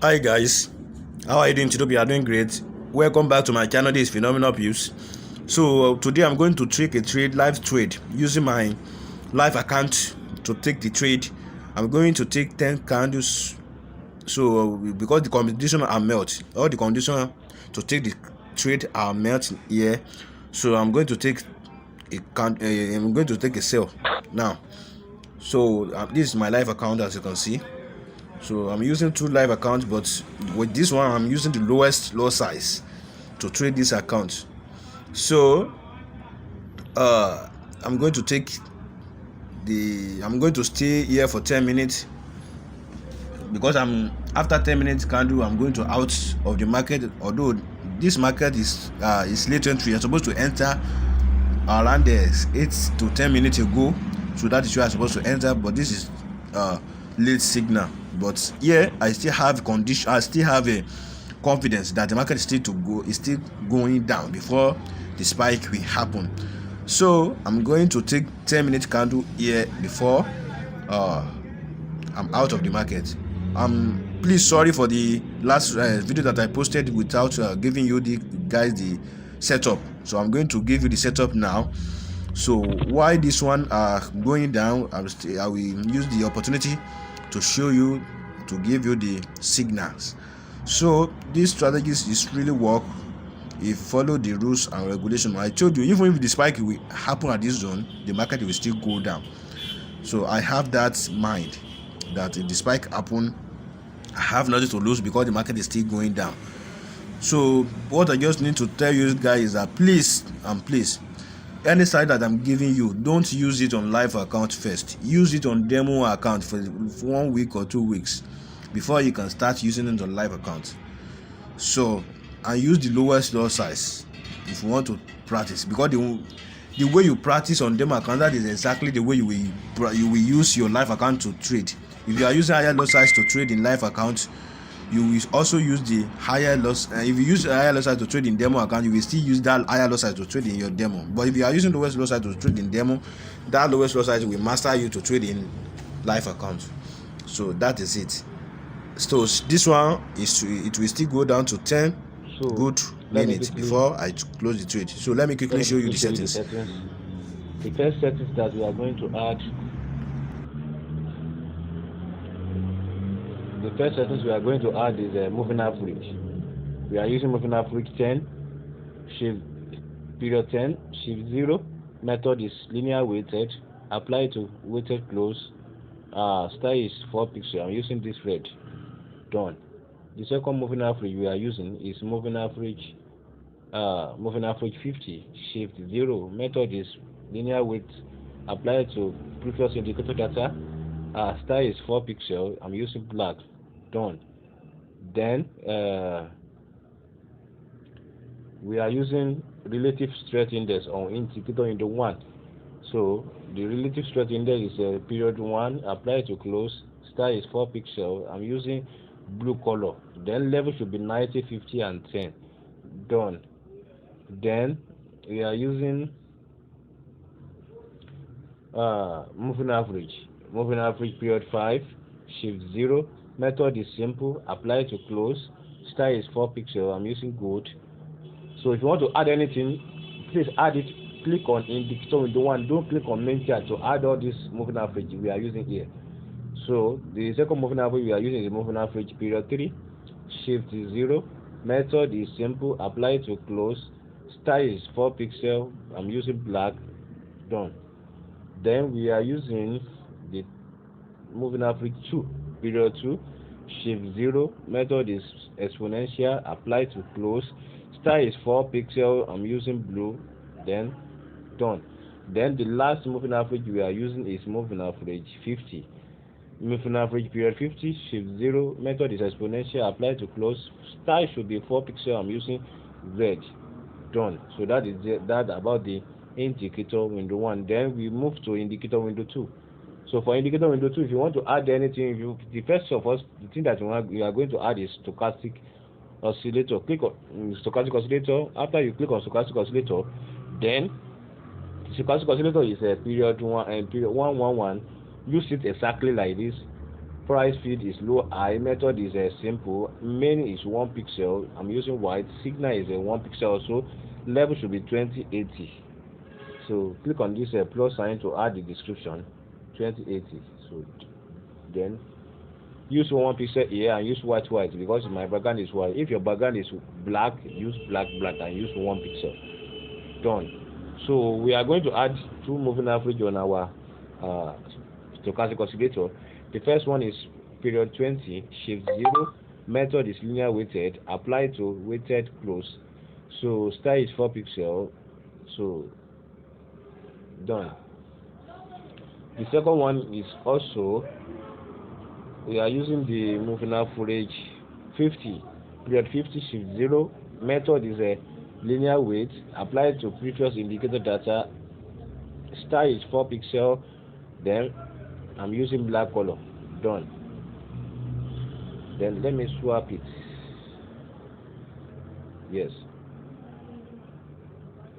Hi guys, how are you doing today? You are doing great. Welcome back to my channel. This is Phenomenal Views. So today I'm going to take a live trade using my live account to take the trade. I'm going to take 10 candles. So because the condition are melt, all the condition to take the trade are melt here. So I'm going to take I'm going to take a sell now. So this is my live account, as you can see. So I'm using two live accounts, but with this one I'm using the lowest lot size to trade this account. So I'm going to I'm going to stay here for 10 minutes because after 10 minutes candle I'm going to out of the market. Although this market is late entry, I'm supposed to enter around 8 to 10 minutes ago, so that is where I'm supposed to enter, but this is late signal. But here I still have a confidence that the market is still going down before the spike will happen. So I'm going to take 10-minute candle here before I'm out of the market. Please sorry for the last video that I posted without giving you the setup. So I'm going to give you the setup now. So while this one are going down, I will use the opportunity to show you, to give you the signals. So these strategies is really work if follow the rules and regulation. I told you, even if the spike will happen at this zone, the market will still go down. So I have that mind that if the spike happen, I have nothing to lose because the market is still going down. So what I just need to tell you guys is that please, any site that I'm giving you, don't use it on live account first. Use it on demo account for 1 week or 2 weeks before you can start using it on live account. So, and use the lowest lot size if you want to practice, because the way you practice on demo account, that is exactly the way you will use your live account to trade. If you are using higher lot size to trade in live account, you will also use the higher loss. If you use a higher loss size to trade in demo account, you will still use that higher loss size to trade in your demo. But if you are using the lowest loss size to trade in demo, that lowest loss size will master you to trade in live account. So that is it. So this one it will still go down to 10 good minutes before I close the trade. So let me quickly show you the settings. The first settings that we are going to add. The first settings we are going to add is moving average. We are using moving average 10, shift period 10, shift 0. Method is linear weighted. Apply to weighted close. Star is 4 pixels. I'm using this red. Done. The second moving average we are using is moving average 50, shift 0. Method is linear weight. Apply to previous indicator data. Star is 4 pixels. I'm using black. Done. Then we are using relative strength index on indicator window 1. So the relative strength index is period 1. Apply to close. Star is 4 pixels. I'm using blue color. Then level should be 90, 50, and 10. Done. Then we are using moving average period 5, shift 0. Method is simple. Apply to close. Star is 4 pixels. I'm using gold. So if you want to add anything, please add it. Click on indicator window 1. Don't click on main chart to add all this moving average we are using here. So the second moving average we are using is moving average period 3, shift 0. Method is simple. Apply to close. Star is 4 pixels. I'm using black. Done. Then we are using the moving average 2, period 2, shift 0. Method is exponential. Apply to close. Star is 4 pixels. I'm using blue. Then done. Then the last moving average we are using is moving average 50. Moving average period 50, shift 0. Method is exponential. Apply to close. Star should be 4 pixels. I'm using red. Done. So that is that about the indicator window 1. Then we move to indicator window 2. So for indicator window 2, if you want to add anything, the first of us, the thing that you are going to add is stochastic oscillator. Click on stochastic oscillator. After you click on stochastic oscillator, then stochastic oscillator is a period 1 and period 111. Use it exactly like this. Price feed is low high. Method is simple. Main is 1 pixel. I'm using white. Signal is a 1 pixel also. Level should be 2080. So click on this plus sign to add the description 2080. So then use 1 pixel here and use white because my background is white. If your background is black, use black and use 1 pixel. Done. So we are going to add 2 moving average on our stochastic oscillator. The first one is period 20, shift 0. Method is linear weighted. Apply to weighted close. So star is 4 pixel. So done. The second one is also, we are using the moving average 50, period 50, shift 0. Method is a linear weight. Apply to previous indicator data. Star is 4 pixel. Then I'm using black color. Done. Then let me swap it. Yes,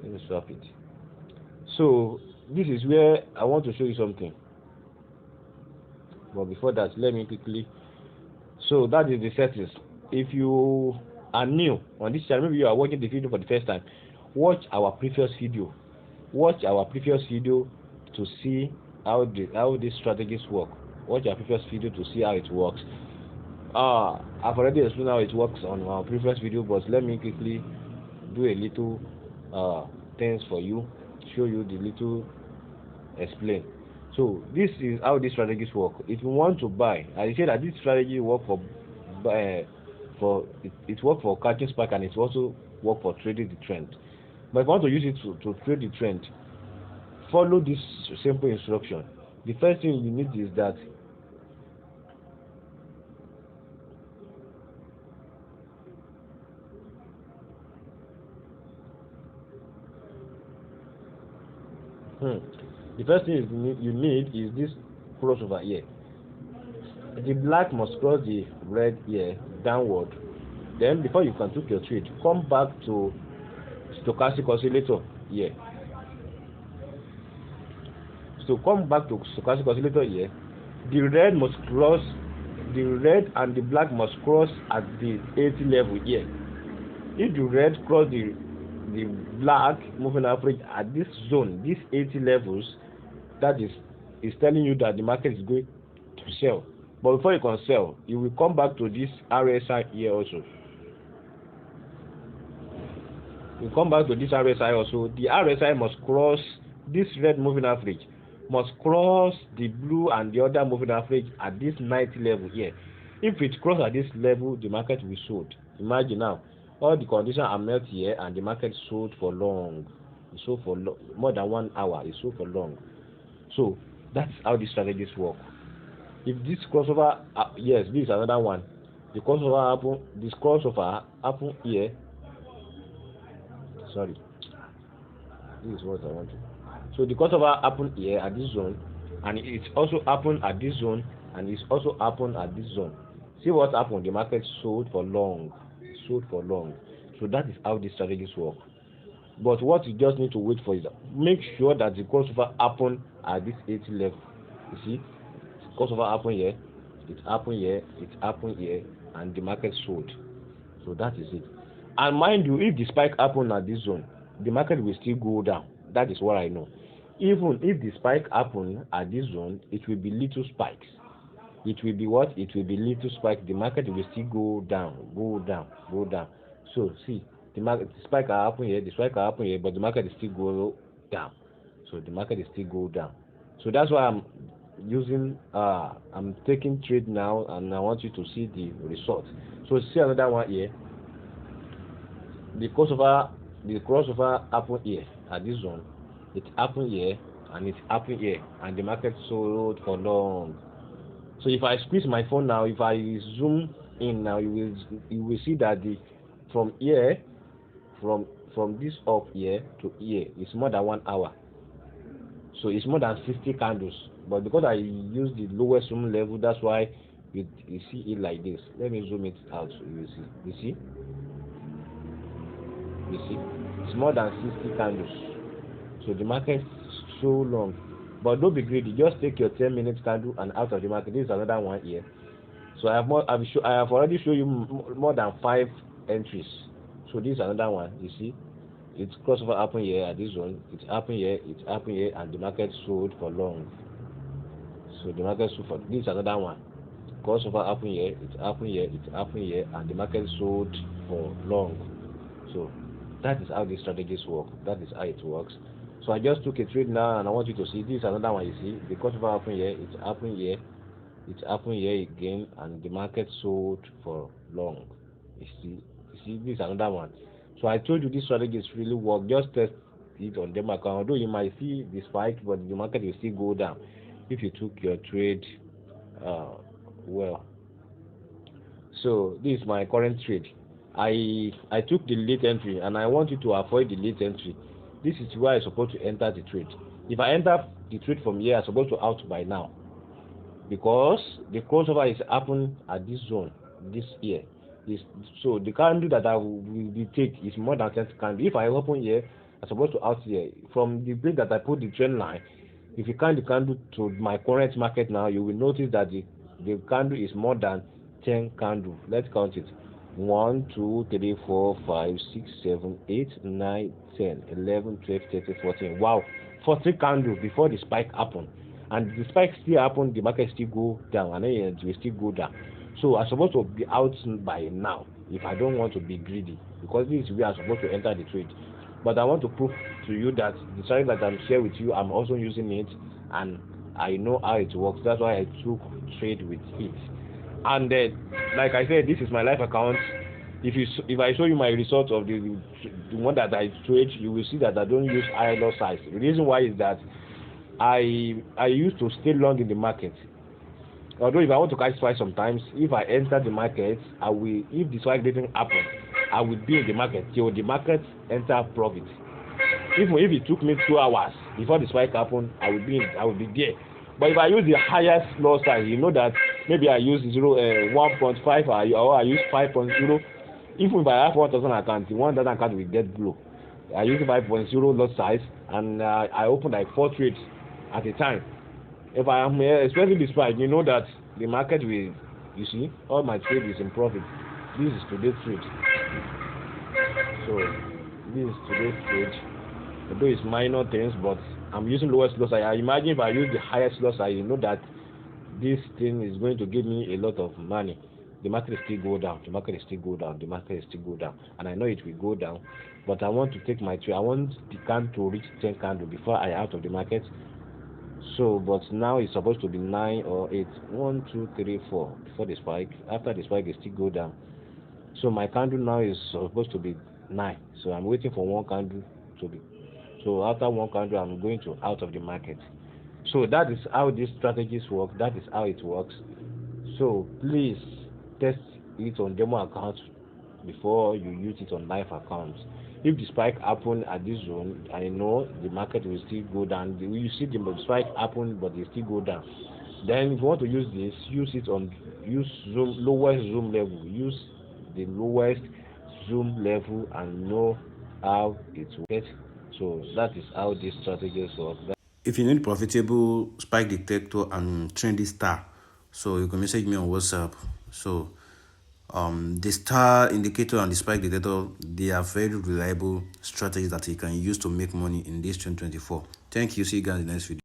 let me swap it. So this is where I want to show you something, but before that, let me quickly. So that is the settings. If you are new on this channel, maybe you are watching the video for the first time, watch our previous video. Watch our previous video to see how these strategies work. Watch our previous video to see how it works. I've already explained how it works on our previous video, but let me quickly do a little things for you, show you the little explain. So this is how these strategies work. If you want to buy, I say that this strategy work for it work for catching spike, and it also work for trading the trend. But if you want to use it to trade the trend, follow this simple instruction. The first thing you need is that the first thing you need is this crossover here. The black must cross the red here downward. Then before you can take your trade, come back to stochastic oscillator here. So come back to stochastic oscillator here. The red must cross, the red and the black must cross at the 80 level here. If the red cross the black moving average at this zone, these 80 levels, that is telling you that the market is going to sell. But before you can sell, you will come back to this RSI here also. You come back to this RSI also. The RSI must cross this red moving average, must cross the blue and the other moving average at this 90 level here. If it crosses at this level, the market will sold. Imagine now, all the conditions are met here and the market sold for long. It sold for more than 1 hour. It sold for long. So that's how these strategies work. If this crossover, yes, this is another one. The crossover happen. This crossover happen here. Sorry, this is what I want to. So the crossover happen here at this zone, and it's also happened at this zone, and it's also happened at this zone. See what happened? The market sold for long. Sold for long. So that is how these strategies work. But what you just need to wait for is make sure that the crossover happen at this 80 level. You see, crossover happen here, it happened here, it happened here, and the market sold. So that is it. And mind you, if the spike happen at this zone, the market will still go down. That is what I know. Even if the spike happen at this zone, it will be little spikes. It will be what? It will be little spike. The market will still go down, go down, go down. So see, the spike will happen here, the spike will happen here, but the market is still go down. So the market is still go down. So that's why I'm using I'm taking trade now, and I want you to see the result. So see another one here. The crossover happened here at this zone. It happened here and it happened here, and the market sold for long. So if I squeeze my phone now, if I zoom in now, you will see that from here, from this up here to here, it's more than 1 hour. So it's more than 60 candles. But because I use the lowest zoom level, that's why you see it like this. Let me zoom it out so you will see. You see? You see? It's more than 60 candles. So the market is so long. But don't be greedy. Just take your 10-minute candle and out of the market. This is another one here. So I have already shown you more than 5 entries. So this is another one. You see, it's crossover happened here at this zone. It's happened here. It's happened here, and the market sold for long. So the market sold for this is another one. Crossover happened here. It's happened here. It's happened here, and the market sold for long. So that is how these strategies work. That is how it works. So I just took a trade now, and I want you to see this is another one. You see, the crossover happened here. It's happened here. It's happened here again, and the market sold for long. You see, this is another one. So I told you this strategies really work. Just test it on them account. Although you might see the spike, but the market will still go down if you took your trade uh, well. So this is my current trade. I took the late entry, and I want you to avoid the late entry. This is where I'm supposed to enter the trade. If I enter the trade from here, I'm supposed to out by now, because the crossover is happen at this zone this year. So the candle that I will be take is more than 10 candle. If I open here, I'm supposed to out here from the place that I put the trend line. If you count the candle to my current market now, you will notice that the candle is more than 10 candle. Let's count it: 1 2 3 4 5 6 7 8 9 10 11 12 13 14. Wow, 14 candle before the spike happen. And the spike still happen, the market still go down, and then it will still go down. So I'm supposed to be out by now if I don't want to be greedy, because this is where I'm supposed to enter the trade. But I want to prove to you that the strategy that I'm sharing with you, I'm also using it, and I know how it works. That's why I took trade with it. And like I said, this is my live account. If I show you my results of the one that I trade, you will see that I don't use high loss size. The reason why is that I used to stay long in the market. Although if I want to catch price sometimes, if I enter the market, I will. If the spike didn't happen, I will be in the market till the market enter profit. Even if it took me 2 hours before the spike happened, I will be there. But if I use the highest loss size, you know that maybe I use 1.5 or I use 5.0. Even if I have 1,000 account, the 1,000 account will get blow. I use 5.0 lot size, and I open like 4 trades at a time. If I am expecting this price, you know that the market will, you see, all my trade is in profit. This is today's trade. So this is today's trade. Although it's minor things, but I'm using lowest loss. I imagine if I use the highest loss, I know that this thing is going to give me a lot of money. The market is still go down. The market is still go down. The market is still go down, and I know it will go down. But I want to take my trade. I want the candle to reach 10 candle before I out of the market. So, but now it's supposed to be 9 or 8. 1, 2, 3, 4 before the spike. After the spike, it still go down. So my candle now is supposed to be 9. So I'm waiting for one candle to be. So after one candle, I'm going to out of the market. So that is how these strategies work. That is how it works. So please test it on demo account before you use it on live accounts. If the spike happen at this zone, I know the market will still go down. You see the spike happen, but it still go down. Then if you want to use this, use zoom lowest zoom level. Use the lowest zoom level and know how it works. So that is how these strategies work. If you need profitable spike detector and trendy star, so you can message me on WhatsApp. So the star indicator and the spike detector, they are very reliable strategies that you can use to make money in this 2024. Thank you. See you guys in the next video.